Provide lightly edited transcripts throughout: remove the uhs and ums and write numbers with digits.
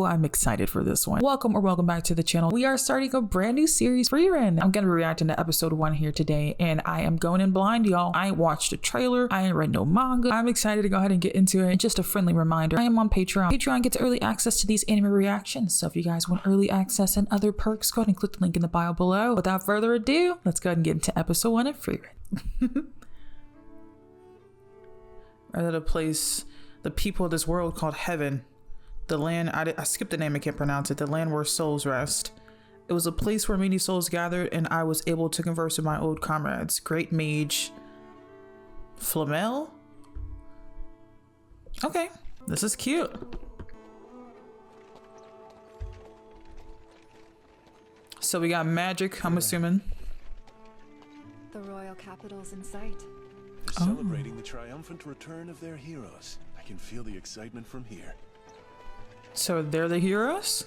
I'm excited for this one. Welcome back to the channel. We are starting a brand new series, Frieren. I'm gonna be reacting to episode 1 here today, and I am going in blind, y'all. I ain't watched a trailer, I ain't read no manga. I'm excited to go ahead and get into it. And just a friendly reminder, I am on Patreon. Patreon gets early access to these anime reactions, so if you guys want early access and other perks, go ahead and click the link in the bio below. Without further ado, let's go ahead and get into episode 1 of Frieren. At a place, the people of this world called Heaven. The land, I skipped the name, I can't pronounce it. The land where souls rest. It was a place where many souls gathered, and I was able to converse with my old comrades. Great Mage Flamel? Okay, this is cute. So we got magic, I'm assuming. The royal capital's in sight. They're celebrating the triumphant return of their heroes. I can feel the excitement from here. So they're the heroes?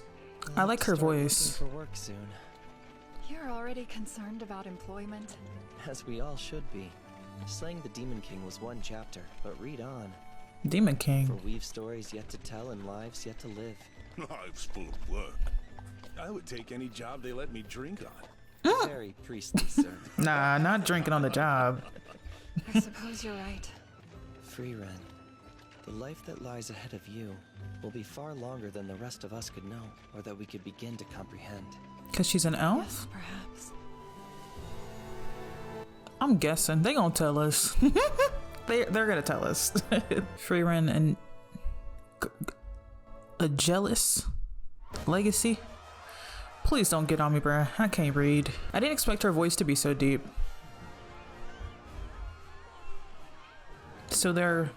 I like her voice. For work soon. You're already concerned about employment? As we all should be. Slaying the Demon King was one chapter, but read on. Demon King. For we've stories yet to tell and lives yet to live. Lives full of work. I would take any job they let me drink on. Very priestly, sir. Nah, not drinking on the job. I suppose you're right. Frieren, the life that lies ahead of you will be far longer than the rest of us could know, or that we could begin to comprehend. Cause she's an elf? Yes, perhaps. I'm guessing. They gonna tell us. They're gonna tell us. Frieren and a jealous legacy? Please don't get on me, bruh. I can't read. I didn't expect her voice to be so deep. So they're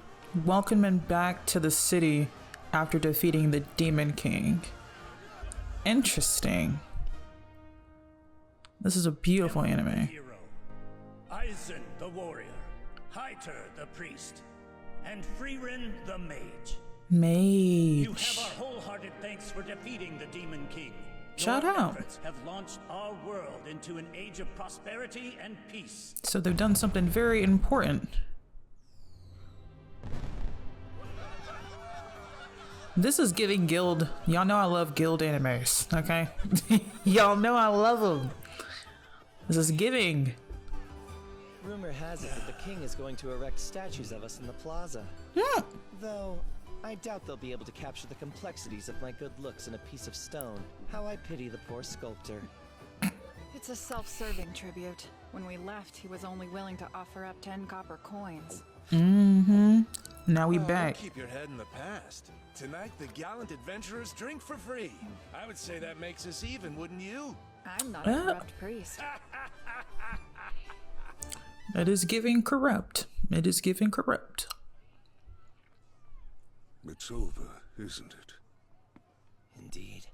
welcoming back to the city after defeating the Demon King. Interesting. This is a beautiful anime. Hero, Eisen the warrior, Hyter the priest, and Frieren the mage. You have our wholehearted thanks for defeating the Demon King. Shout Your out. efforts have launched our world into an age of prosperity and peace. So they've done something very important. This is giving guild. Y'all know I love guild animes, okay? Y'all know I love them. This is giving. Rumor has it that the king is going to erect statues of us in the plaza. Though, I doubt they'll be able to capture the complexities of my good looks in a piece of stone. How I pity the poor sculptor. It's a self-serving tribute. When we left, he was only willing to offer up 10 copper coins. Now we back. Keep your head in the past. Tonight, the gallant adventurers drink for free. I would say that makes us even, wouldn't you? I'm not a corrupt priest. It is giving corrupt. It is giving corrupt. It's over, isn't it? Indeed.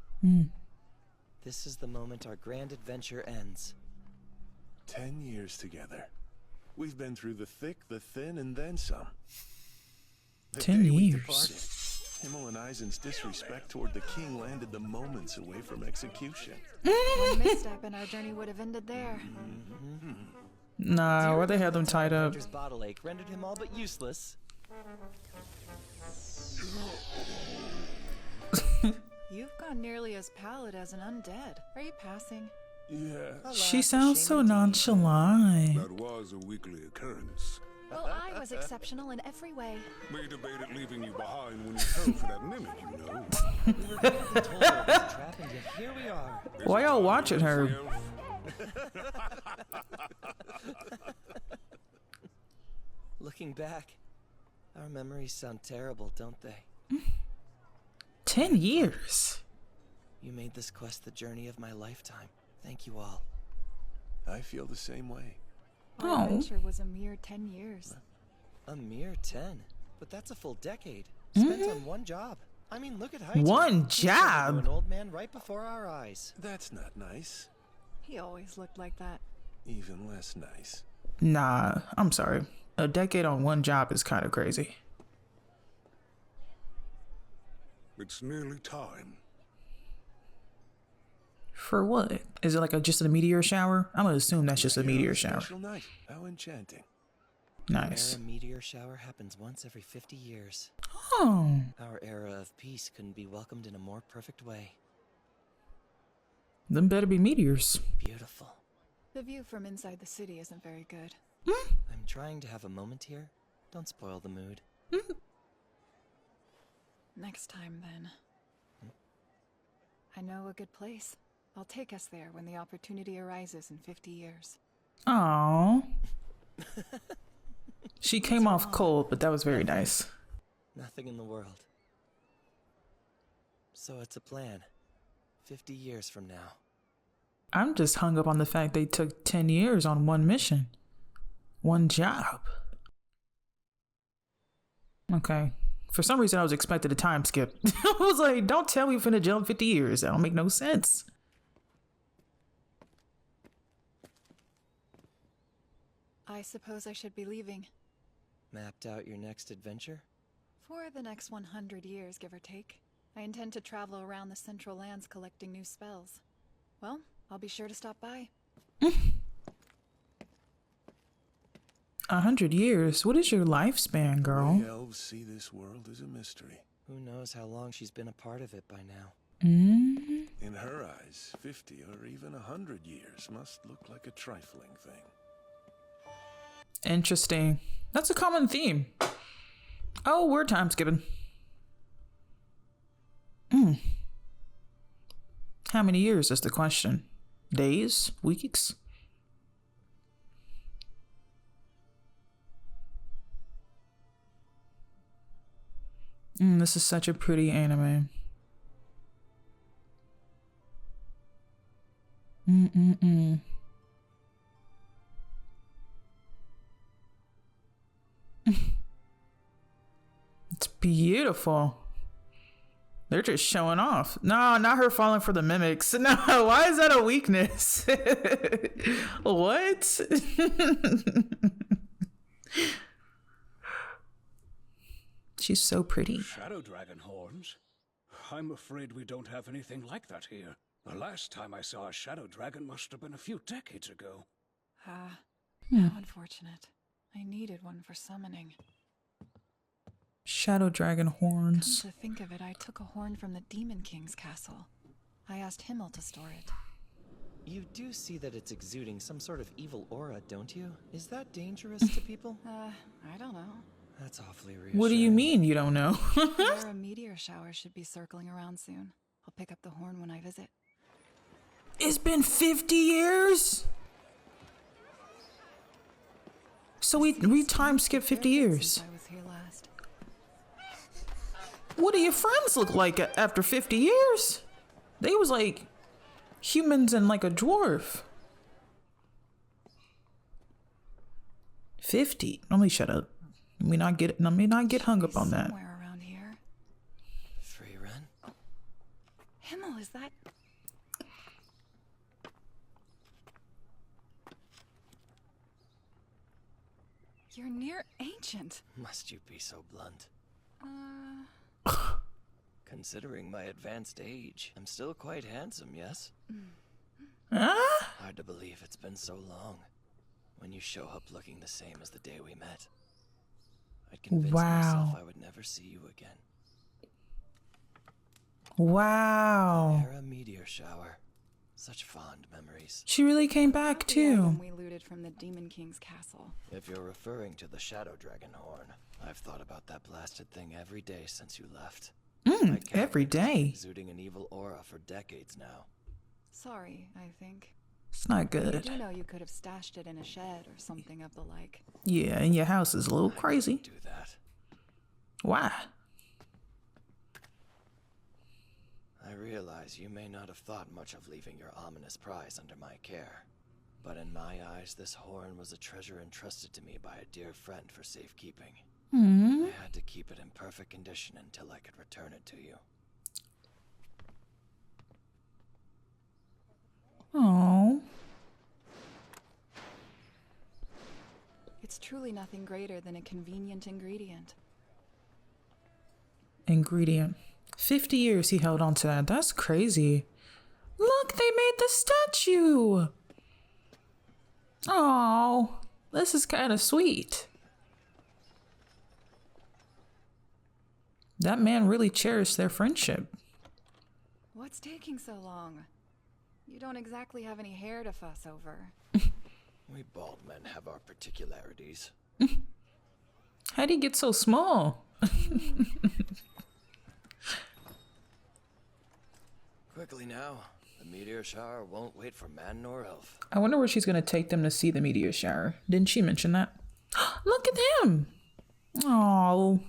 This is the moment our grand adventure ends. 10 years together. We've been through the thick, the thin, and then some. The 10 day we years. departed, Himmel and Eisen's disrespect toward the king landed them moments away from execution. One misstep and our journey would have ended there. Nah, where they had them tied up. Hunter's bottle ache rendered him all but useless. You've gone nearly as pallid as an undead. Are you passing? Yeah. She sounds so nonchalant. That was a weekly occurrence. Well, I was exceptional in every way. We debated leaving you behind when you fell for that mimic, you know. We were clearly told it was a trap, and yet here we are. Why y'all watching her? Looking back, our memories sound terrible, don't they? 10 years. You made this quest the journey of my lifetime. Thank you all. I feel the same way. Our adventure was a mere 10 years. A mere 10? But that's a full decade. Spent on one job. I mean, look at Hyter. One He turned into job? an old man right before our eyes. That's not nice. He always looked like that. Even less nice. Nah, I'm sorry. A decade on one job is kind of crazy. It's nearly time. For what? Is it like just a meteor shower? I'm gonna assume that's just a meteor shower. Special night. How enchanting. Nice. A meteor shower happens once every 50 years. Oh. Our era of peace couldn't be welcomed in a more perfect way. Them better be meteors. Beautiful. The view from inside the city isn't very good. I'm trying to have a moment here. Don't spoil the mood. Next time, then. I know a good place. I'll take us there when the opportunity arises in 50 years. Aww. She came off cold, but that was very nice. Nothing in the world. So it's a plan. 50 years from now. I'm just hung up on the fact they took 10 years on one mission. One job. Okay. For some reason, I was expecting a time skip. I was like, don't tell me we're finna jump 50 years. That don't make no sense. I suppose I should be leaving. Mapped out your next adventure? For the next 100 years, give or take. I intend to travel around the Central Lands collecting new spells. Well, I'll be sure to stop by. 100 years? What is your lifespan, girl? We elves see this world as a mystery. Who knows how long she's been a part of it by now? In her eyes, 50 or even 100 years must look like a trifling thing. Interesting. That's a common theme. Oh, we're time skipping. How many years is the question? Days? Weeks? This is such a pretty anime. It's beautiful. They're just showing off. No, not her falling for the mimics. No, why is that a weakness? What? She's so pretty. Shadow dragon horns? I'm afraid we don't have anything like that here. The last time I saw a shadow dragon must have been a few decades ago. How unfortunate. I needed one for summoning. Shadow dragon horns. Come to think of it, I took a horn from the Demon King's castle. I asked Himmel to store it. You do see that it's exuding some sort of evil aura, don't you? Is that dangerous to people? I don't know. That's awfully reassuring. What do you mean you don't know? There a meteor shower should be circling around soon. I'll pick up the horn when I visit. It's been 50 years? So we time skip 50 years. Since I was here last. What do your friends look like after 50 years? They was like humans and like a dwarf. 50. Let me shut up. Let me not get hung up on that. Somewhere around here. Frieren? Himmel, is that? You're near ancient. Must you be so blunt? Considering my advanced age, I'm still quite handsome, yes? Hard to believe it's been so long. When you show up looking the same as the day we met. I'd convince myself I would never see you again. Wow. Era meteor shower. Such fond memories. She really came back The too. item we looted from the Demon King's castle. If you're referring to the shadow dragon horn, I've thought about that blasted thing every day since you left. Every day. Exuding an evil aura for decades now. Sorry, I think. It's not You good. do know you could have stashed it in a shed or something of the like. Yeah, and your house is a little crazy. Do that. Why? I realize you may not have thought much of leaving your ominous prize under my care. But in my eyes, this horn was a treasure entrusted to me by a dear friend for safekeeping. I had to keep it in perfect condition until I could return it to you. Oh. It's truly nothing greater than a convenient ingredient. Ingredient. 50 years he held on to that. That's crazy. Look, they made the statue. Oh, this is kind of sweet. That man really cherished their friendship. What's taking so long? You don't exactly have any hair to fuss over. We bald men have our particularities. How'd he get so small? Quickly now. The meteor shower won't wait for man nor elf. I wonder where she's going to take them to see the meteor shower. Didn't she mention that? Look at him. Oh.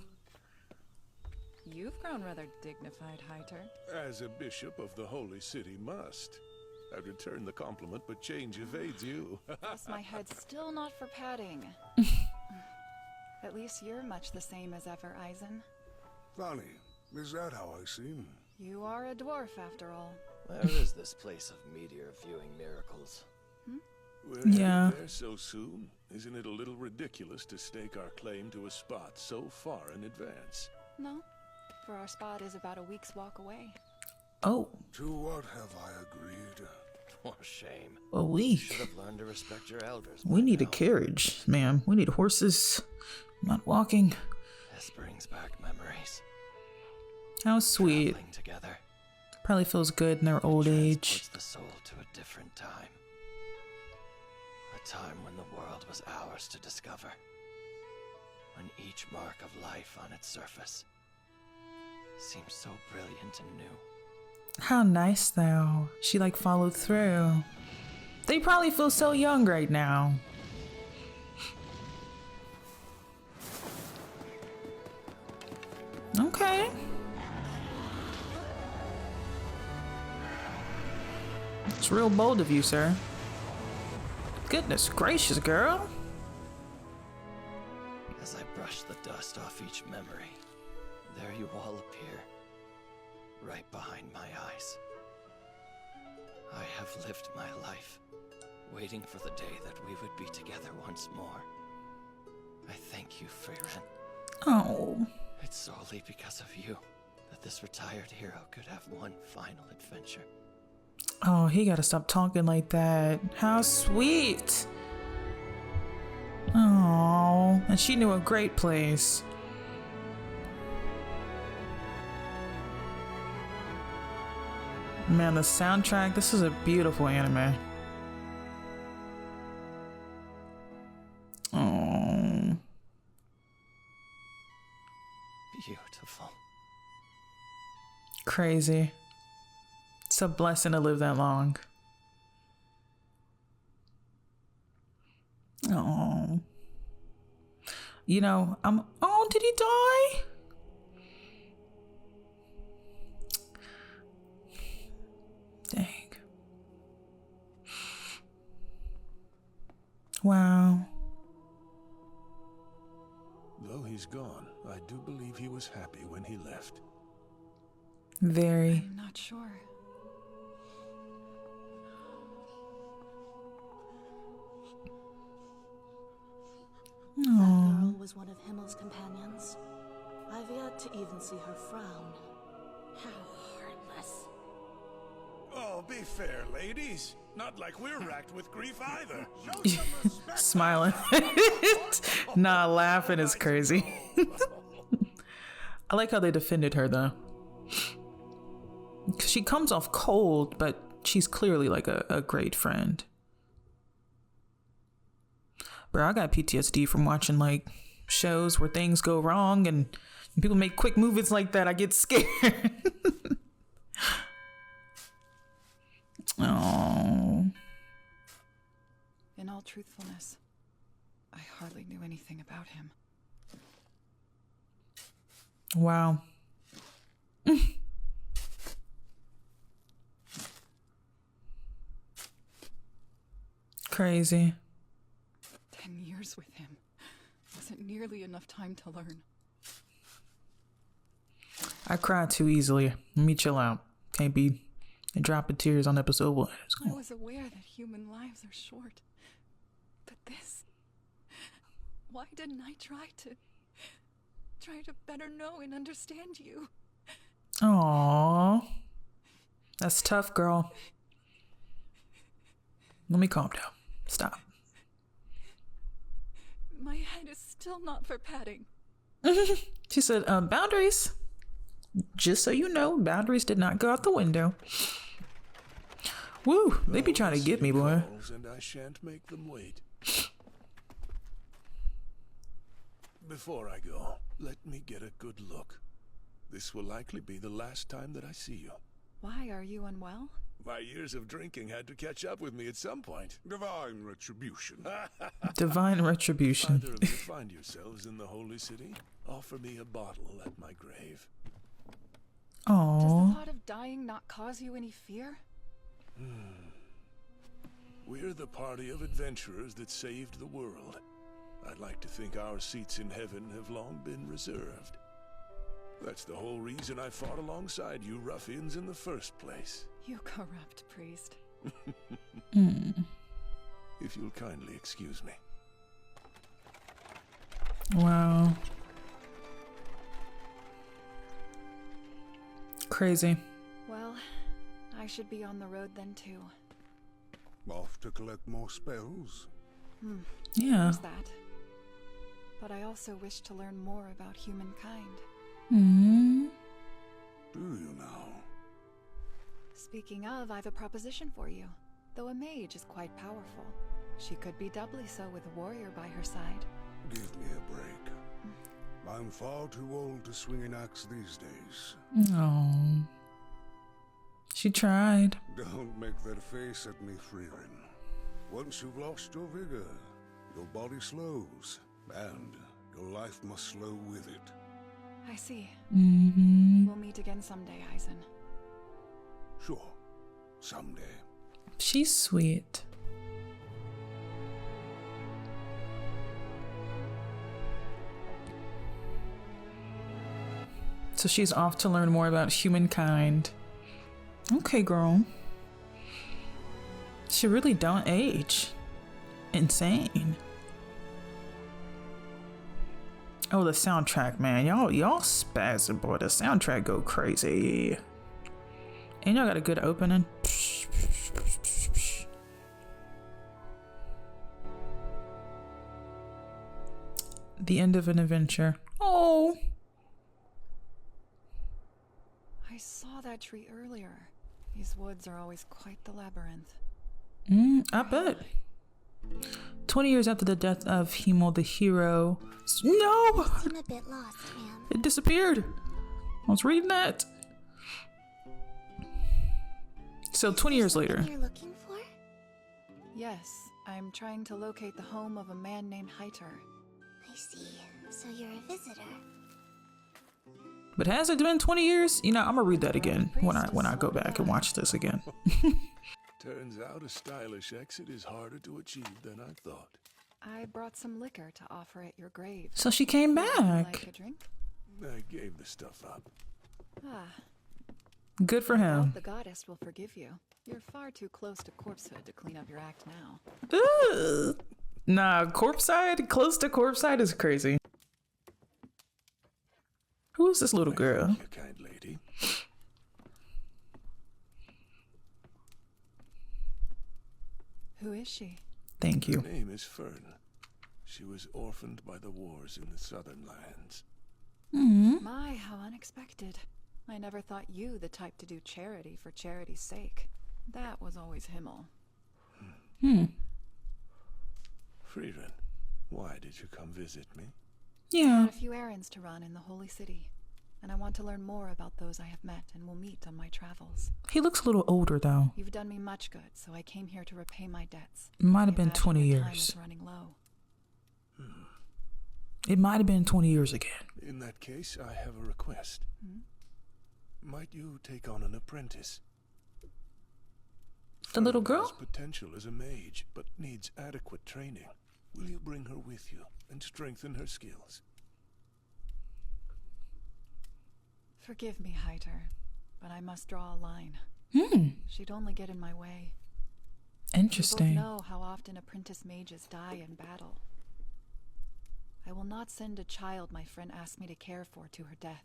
You've grown rather dignified, Heiter. As a bishop of the holy city must. I'd return the compliment, but change evades you. Guess my head's still not for padding. At least you're much the same as ever, Eisen. Funny, is that how I seem? You are a dwarf, after all. Where is this place of meteor viewing miracles? We're Yeah. headed there so soon. Isn't it a little ridiculous to stake our claim to a spot so far in advance? No, for our spot is about a week's walk away. Oh, To what have I agreed? What a shame. a week. Should have learned to respect your elders. We by need a now. carriage, ma'am. We need horses. Not walking. This brings back memories. How sweet. Traveling together. Probably feels good in their old age. Transports the soul to a different time. A time when the world was ours to discover. When each mark of life on its surface seemed so brilliant and new. How nice, though. She, like, followed through. They probably feel so young right now. Okay. It's real bold of you, sir. Goodness gracious, girl. As I brush the dust off each memory, there you all appear, right behind my eyes. I have lived my life, waiting for the day that we would be together once more. I thank you, Frieren. Oh. It's solely because of you that this retired hero could have one final adventure. Oh, he gotta stop talking like that. How sweet. Oh, and she knew a great place. Man, the soundtrack, this is a beautiful anime. Oh, Beautiful. crazy. It's a blessing to live that long. Oh. You know, oh, did he die? Dang. Wow. Though he's gone, I do believe he was happy when he left. Very. I'm not sure. That girl was one of Himmel's companions. I've yet to even see her frown. How heartless. Oh, be fair, ladies. Not like we're racked with grief either. Smiling. Nah, laughing is crazy. I like how they defended her though. She comes off cold, but she's clearly like a great friend. Bro, I got PTSD from watching like shows where things go wrong and people make quick movements like that. I get scared. Oh. In all truthfulness, I hardly knew anything about him. Wow. Crazy. 10 years with him wasn't nearly enough time to learn. I cry too easily. Let me chill out. Can't be a drop of tears on episode 1. I was aware that human lives are short. But this... Why didn't I try to better know and understand you? Aww. That's tough, girl. Let me calm down. Stop. My head is still not for padding. She said, boundaries. Just so you know, boundaries did not go out the window. Woo, they be trying to get me, boy. And I shan't make them wait. Before I go, let me get a good look. This will likely be the last time that I see you. Why, are you unwell? My years of drinking had to catch up with me at some point. Divine retribution. Divine retribution. Either of you find yourselves in the holy city, offer me a bottle at my grave. Does Aww. the thought of dying not cause you any fear? We're the party of adventurers that saved the world. I'd like to think our seats in heaven have long been reserved. That's the whole reason I fought alongside you ruffians in the first place. You corrupt priest. If you'll kindly excuse me. Wow. Crazy. Well, I should be on the road then too. Off to collect more spells. Yeah. There's that. But I also wish to learn more about humankind. Do you now? Speaking of, I've a proposition for you. Though a mage is quite powerful, she could be doubly so with a warrior by her side. Give me a break. I'm far too old to swing an axe these days. Oh. She tried. Don't make that face at me, Frieren. Once you've lost your vigor, your body slows, and your life must slow with it. I see. Mm-hmm. We'll meet again someday, Eisen. Sure, someday. She's sweet. So she's off to learn more about humankind. Okay, girl. She really don't age. Insane. Oh, the soundtrack, man. Y'all spazzing, boy. The soundtrack go crazy. And y'all got a good opening. The end of an adventure. Oh. I saw that tree earlier. These woods are always quite the labyrinth. I bet. 20 years after the death of Himmel, the hero. No! I'm a bit lost, ma'am. It disappeared. I was reading that. So 20 years later. You're looking for? Yes, I'm trying to locate the home of a man named Highter. I see. So you're a visitor. But has it been 20 years? You know, I'm gonna read that again when I go back and watch this again. Turns out a stylish exit is harder to achieve than I thought. I brought some liquor to offer at your grave. So she came Like back. a drink? I gave the stuff up. Ah, Good for I him. doubt the goddess will forgive you. You're far too close to corpsehood to clean up your act now. Ugh. Nah, corpside, close to corpside is crazy. Who is this little girl? Thank you, kind lady. Who is she? Thank you. Her name is Fern. She was orphaned by the wars in the southern lands. My, how unexpected. I never thought you the type to do charity for charity's sake. That was always Himmel. Frieren, why did you come visit me? I Yeah. had a few errands to run in the Holy City, and I want to learn more about those I have met and will meet on my travels. He looks a little older though. You've done me much good, so I came here to repay my debts. Might have I been imagine 20 your time years. is running low. It might have been 20 years again. In that case, I have a request. Might you take on an apprentice? The little Fern girl? has potential as a mage, but needs adequate training. Will you bring her with you and strengthen her skills? Forgive me, Highter, but I must draw a line. She'd only get in my way. We both Interesting. know how often apprentice mages die in battle. I will not send a child my friend asked me to care for to her death.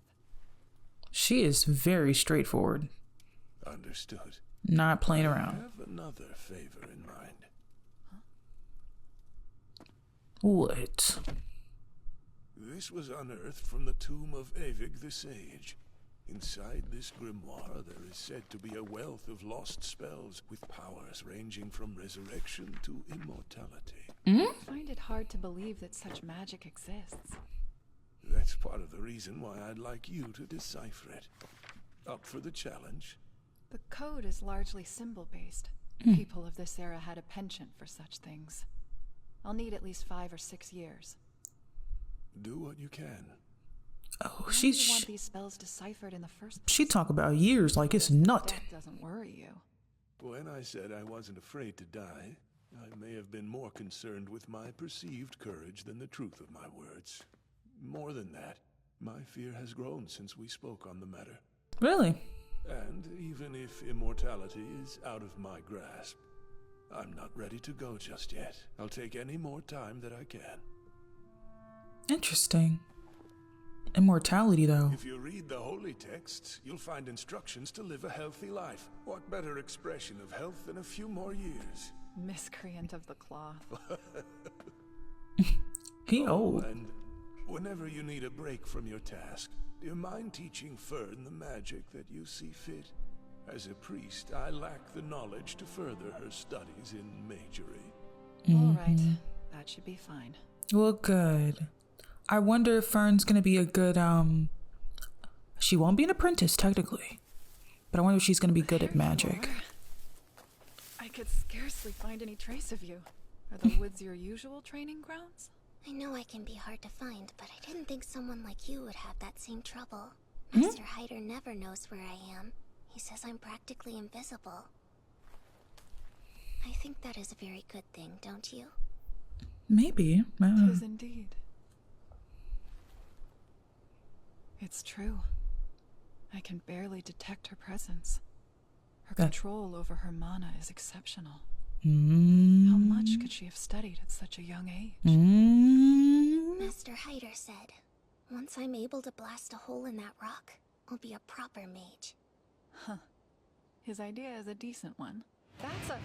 She is very straightforward. Understood. Not playing I around. have another favor in mind. What? This was unearthed from the tomb of Avig the Sage. Inside this grimoire, there is said to be a wealth of lost spells with powers ranging from resurrection to immortality. I find it hard to believe that such magic exists. That's part of the reason why I'd like you to decipher it. Up for the challenge? The code is largely symbol-based. People of this era had a penchant for such things. I'll need at least 5 or 6 years. Do what you can. Oh, Why do you want these spells deciphered in the first place? she talk about years like it's nothing. Death doesn't worry you. When I said I wasn't afraid to die, I may have been more concerned with my perceived courage than the truth of my words. More than that, my fear has grown since we spoke on the matter. Really? And even if immortality is out of my grasp, I'm not ready to go just yet. I'll take any more time that I can. Interesting. Immortality, though. If you read the holy texts, you'll find instructions to live a healthy life. What better expression of health than a few more years? Miscreant of the cloth. He old. And whenever you need a break from your task, do you mind teaching Fern the magic that you see fit? As a priest, I lack the knowledge to further her studies in magery. All right, that should be fine. Well, good. I wonder if Fern's gonna be a good, she won't be an apprentice, technically. But I wonder if she's gonna be good at magic. I could scarcely find any trace of you. Are the woods your usual training grounds? I know I can be hard to find, but I didn't think someone like you would have that same trouble. Master Hider never knows where I am. He says I'm practically invisible. I think that is a very good thing, don't you? Maybe. It is indeed. It's true. I can barely detect her presence. Her control over her mana is exceptional. How much could she have studied at such a young age? Master Hider said, once I'm able to blast a hole in that rock, I'll be a proper mage. Huh. His idea is a decent one. That's a...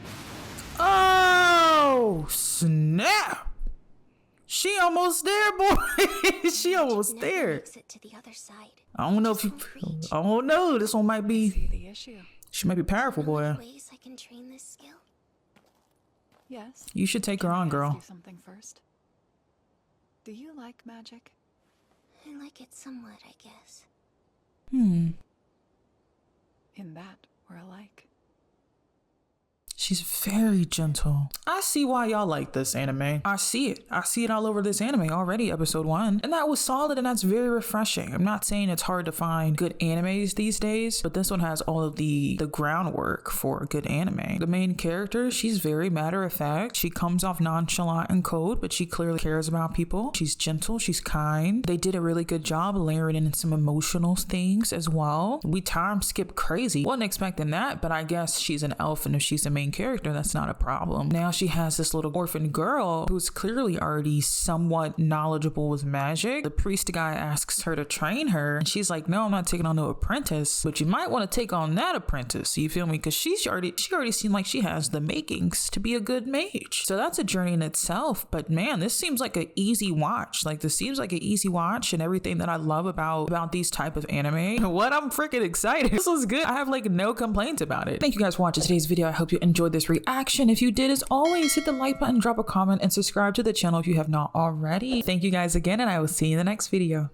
Oh, snap! She almost there, boy. She almost Never there. makes it to the other side. I don't know if you... I don't know. This one might See be... the issue. She might be powerful, Know boy. any ways I can train this skill? Yes. You should take her Can I on, ask girl. you something first? Do you like magic? I like it somewhat, I guess. In that, we're alike. She's very gentle. I see why y'all like this anime. I see it. I see it all over this anime already, episode 1. And that was solid and that's very refreshing. I'm not saying it's hard to find good animes these days, but this one has all of the groundwork for a good anime. The main character, she's very matter of fact. She comes off nonchalant and cold, but she clearly cares about people. She's gentle, she's kind. They did a really good job layering in some emotional things as well. We time skip crazy. Wasn't expecting that, but I guess she's an elf, and if she's the main character, that's not a problem. Now she has this little orphan girl who's clearly already somewhat knowledgeable with magic. The priest guy asks her to train her, and she's like, no, I'm not taking on no apprentice, but you might want to take on that apprentice. You feel me? Because she already seemed like she has the makings to be a good mage. So that's a journey in itself. But man, this seems like an easy watch. Like this seems like an easy watch, and everything that I love about these type of anime. What? I'm freaking excited. This was good. I have like no complaints about it. Thank you guys for watching today's video. I hope you enjoyed this reaction. If you did, as always, hit the like button, drop a comment, and subscribe to the channel if you have not already. Thank you guys again, and I will see you in the next video.